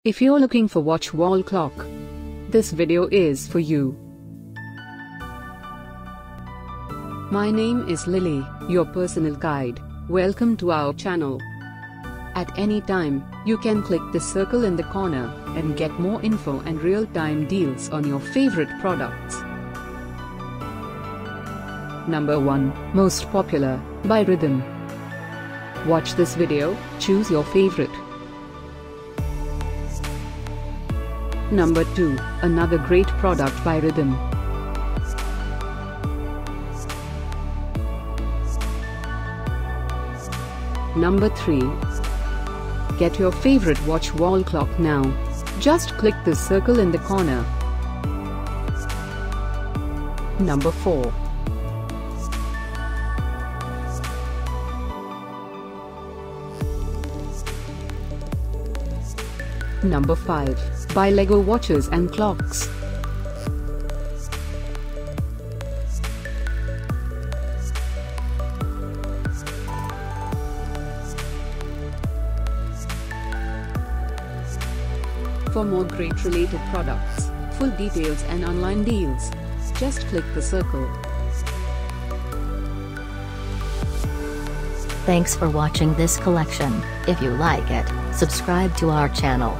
If you're looking for watch wall clock, this video is for you. My name is Lily, your personal guide. Welcome to our channel. At any time, you can click the circle in the corner and get more info and real-time deals on your favorite products. Number 1, Most Popular, by Rhythm. Watch this video, choose your favorite. Number 2, another great product by Rhythm. Number 3. Get your favorite watch wall clock now. Just click the circle in the corner. Number 4. Number 5. Buy Lego watches and clocks. For more great related products, full details and online deals, just click the circle. Thanks for watching this collection. If you like it, subscribe to our channel.